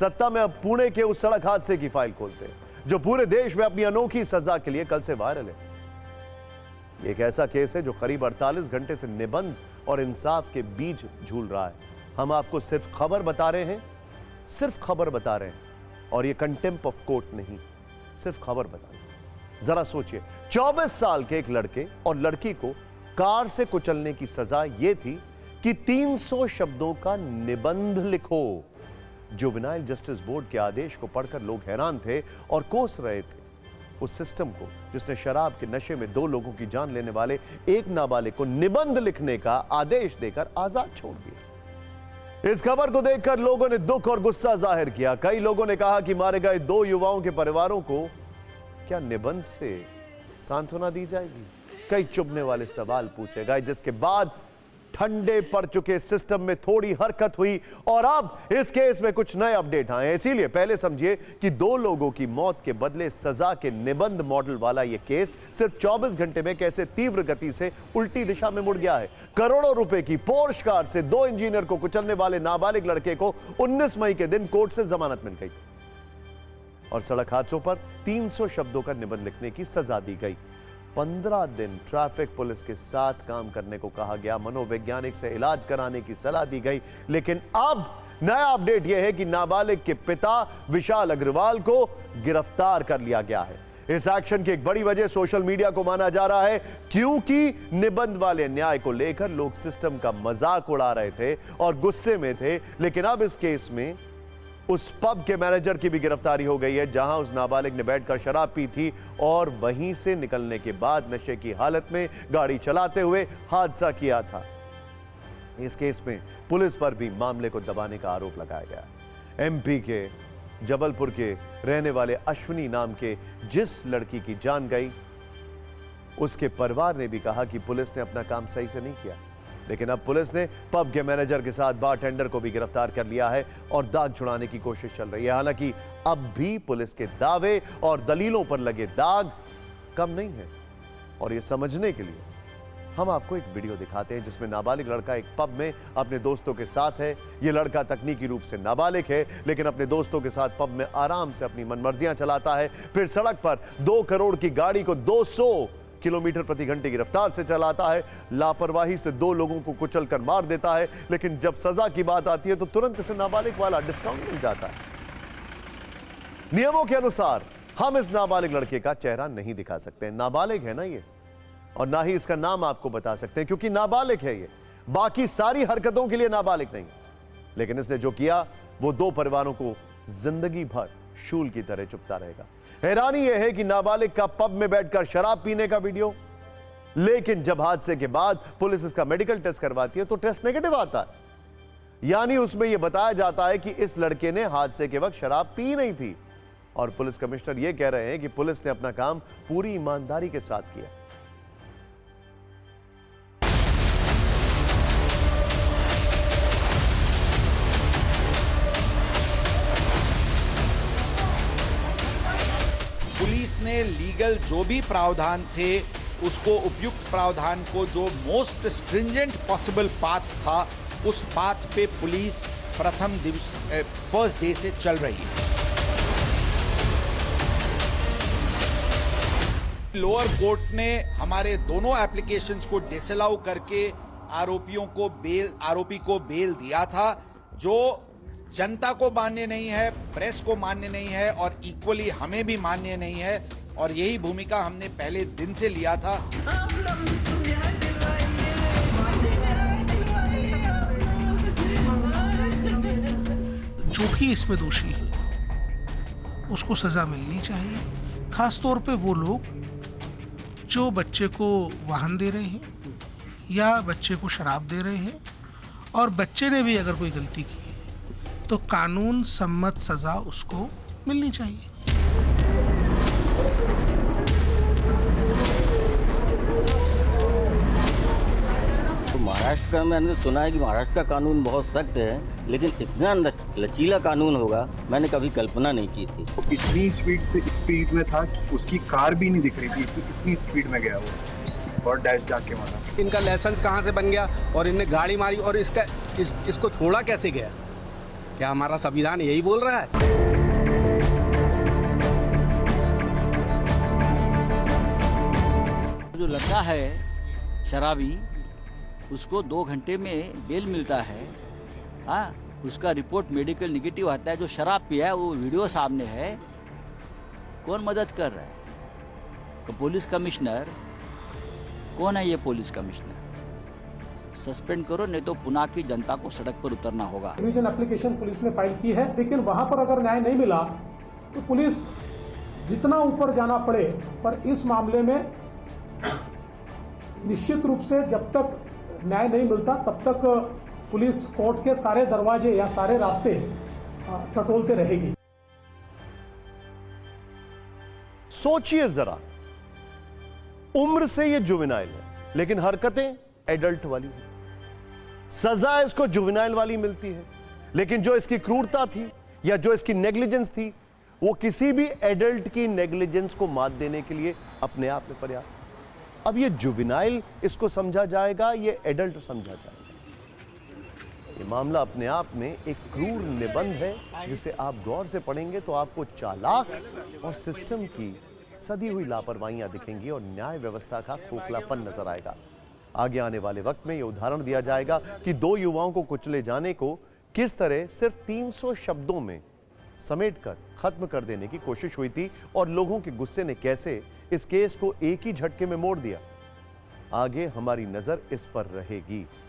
सत्ता में अब पुणे के उस सड़क हादसे की फाइल खोलते हैं जो पूरे देश में अपनी अनोखी सजा के लिए कल से वायरल है। एक ऐसा केस है जो करीब 48 घंटे से निबंध और इंसाफ के बीच झूल रहा है। हम आपको सिर्फ खबर बता रहे हैं, सिर्फ खबर बता रहे हैं, और ये कंटेम्प्ट ऑफ कोर्ट नहीं, सिर्फ खबर बता रहे हैं। जरा सोचिए, 24 साल के एक लड़के और लड़की को कार से कुचलने की सजा यह थी कि 300 शब्दों का निबंध लिखो। जुवेनाइल जस्टिस बोर्ड के आदेश को पढ़कर लोग हैरान थे और कोस रहे थे उस सिस्टम को जिसने शराब के नशे में 2 लोगों की जान लेने वाले एक नाबालिग को निबंध लिखने का आदेश देकर आजाद छोड़ दिया। इस खबर को देखकर लोगों ने दुख और गुस्सा जाहिर किया। कई लोगों ने कहा कि मारे गए 2 युवाओं के परिवारों को क्या निबंध से सांत्वना दी जाएगी। कई चुभने वाले सवाल पूछे गए, जिसके बाद ठंडे पड़ चुके सिस्टम में थोड़ी हरकत हुई और अब इस केस में कुछ नए अपडेट आए। इसीलिए पहले समझिए कि 2 लोगों की मौत के बदले सजा के निबंध मॉडल वाला यह केस सिर्फ 24 घंटे में कैसे तीव्र गति से उल्टी दिशा में मुड़ गया है। करोड़ों रुपए की पोर्श कार से 2 इंजीनियर को कुचलने वाले नाबालिग लड़के को 19 मई के दिन कोर्ट से जमानत मिल गई और सड़क हादसों पर 300 शब्दों का निबंध लिखने की सजा दी गई। 15 दिन ट्रैफिक पुलिस के साथ काम करने को कहा गया, मनोवैज्ञानिक से इलाज कराने की सलाह दी गई। लेकिन अब नया अपडेट यह है कि नाबालिग के पिता विशाल अग्रवाल को गिरफ्तार कर लिया गया है। इस एक्शन की एक बड़ी वजह सोशल मीडिया को माना जा रहा है, क्योंकि निबंध वाले न्याय को लेकर लोग सिस्टम का मजाक उड़ा रहे थे और गुस्से में थे। लेकिन अब इस केस में उस पब के मैनेजर की भी गिरफ्तारी हो गई है जहां उस नाबालिग ने बैठकर शराब पी थी और वहीं से निकलने के बाद नशे की हालत में गाड़ी चलाते हुए हादसा किया था। इस केस में पुलिस पर भी मामले को दबाने का आरोप लगाया गया। एमपी के जबलपुर के रहने वाले अश्विनी नाम के जिस लड़की की जान गई, उसके परिवार ने भी कहा कि पुलिस ने अपना काम सही से नहीं किया। लेकिन अब पुलिस ने पब के मैनेजर के साथ बारटेंडर को भी गिरफ्तार कर लिया है और दाग छुड़ाने की कोशिश चल रही है। हालांकि अब भी पुलिस के दावे और दलीलों पर लगे दाग कम नहीं है और ये समझने के लिए हम आपको एक वीडियो दिखाते हैं जिसमें नाबालिग लड़का एक पब में अपने दोस्तों के साथ है। ये लड़का तकनीकी रूप से नाबालिग है लेकिन अपने दोस्तों के साथ पब में आराम से अपनी मनमर्जियां चलाता है। फिर सड़क पर 2 करोड़ की गाड़ी को 200 किलोमीटर प्रति घंटे की रफ्तार से चलाता है। लापरवाही से 2 लोगों को कुचल कर मार देता है। लेकिन जब सजा की बात आती है तो तुरंत इसे नाबालिग वाला डिस्काउंट मिल जाता है। नियमों के अनुसार हम इस नाबालिग लड़के का चेहरा नहीं दिखा सकते, नाबालिग है ना ये, और ना ही इसका नाम आपको बता सकते हैं क्योंकि नाबालिग है ये। बाकी सारी हरकतों के लिए नाबालिग नहीं, लेकिन इसने जो किया वो 2 परिवारों को जिंदगी भर शूल की तरह चुभता रहेगा। हैरानी यह है कि नाबालिग का पब में बैठकर शराब पीने का वीडियो, लेकिन जब हादसे के बाद पुलिस इसका मेडिकल टेस्ट करवाती है तो टेस्ट नेगेटिव आता है। यानी उसमें यह बताया जाता है कि इस लड़के ने हादसे के वक्त शराब पी नहीं थी। और पुलिस कमिश्नर यह कह रहे हैं कि पुलिस ने अपना काम पूरी ईमानदारी के साथ किया। पुलिस ने लीगल जो भी प्रावधान थे उसको उपयुक्त प्रावधान को जो मोस्ट स्ट्रिंजेंट पॉसिबल पाथ था उस पाथ पे पुलिस प्रथम दिवस फर्स्ट डे से चल रही है। लोअर कोर्ट ने हमारे दोनों एप्लीकेशंस को डिसअलाउ करके आरोपी को बेल दिया था, जो जनता को मान्य नहीं है, प्रेस को मान्य नहीं है और इक्वली हमें भी मान्य नहीं है। और यही भूमिका हमने पहले दिन से लिया था। जो भी इसमें दोषी है उसको सजा मिलनी चाहिए। खास तौर पे वो लोग जो बच्चे को वाहन दे रहे हैं या बच्चे को शराब दे रहे हैं और बच्चे ने भी अगर कोई गलती की तो कानून सम्मत सजा उसको मिलनी चाहिए। तो महाराष्ट्र का मैंने सुना है कि महाराष्ट्र का कानून बहुत सख्त है, लेकिन इतना लचीला कानून होगा मैंने कभी कल्पना नहीं की थी। इतनी स्पीड में था कि उसकी कार भी नहीं दिख रही थी, इतनी स्पीड में गया वो और डैश जाके मारा। इनका लाइसेंस कहाँ से बन गया और इनने गाड़ी मारी और इसको छोड़ा कैसे गया? क्या हमारा संविधान यही बोल रहा है? जो लड़का है शराबी, उसको 2 घंटे में बेल मिलता है। हाँ, उसका रिपोर्ट मेडिकल नेगेटिव आता है। जो शराब पिया है वो वीडियो सामने है। कौन मदद कर रहा है? तो पुलिस कमिश्नर कौन है? ये पुलिस कमिश्नर सस्पेंड करो, नहीं तो पुणे की जनता को सड़क पर उतरना होगा। रिवीजन एप्लीकेशन पुलिस ने फाइल की है, लेकिन वहां पर अगर न्याय नहीं मिला तो पुलिस जितना ऊपर जाना पड़े, पर इस मामले में निश्चित रूप से जब तक न्याय नहीं मिलता तब तक पुलिस कोर्ट के सारे दरवाजे या सारे रास्ते टटोलते रहेगी। सोचिए जरा, उम्र से ये जुवेनाइल है, लेकिन हरकतें एडल्ट वाली हैं। सजा इसको जुवेनाइल वाली मिलती है, लेकिन जो इसकी क्रूरता थी या जो इसकी नेग्लिजेंस थी, वो किसी भी एडल्ट की नेग्लिजेंस को मात देने के लिए अपने आप में पर्याप्त। अब ये जुवेनाइल इसको समझा जाएगा, ये एडल्ट समझा जाएगा। ये मामला अपने आप में एक क्रूर निबंध है, जिसे आप गौर से पढ़ेंगे तो आपको चालाक और सिस्टम की सदी हुई लापरवाहियां दिखेंगी और न्याय व्यवस्था का खोखलापन नजर आएगा। आगे आने वाले वक्त में यह उदाहरण दिया जाएगा कि 2 युवाओं को कुचले जाने को किस तरह सिर्फ 300 शब्दों में समेटकर खत्म कर देने की कोशिश हुई थी और लोगों के गुस्से ने कैसे इस केस को एक ही झटके में मोड़ दिया। आगे हमारी नजर इस पर रहेगी।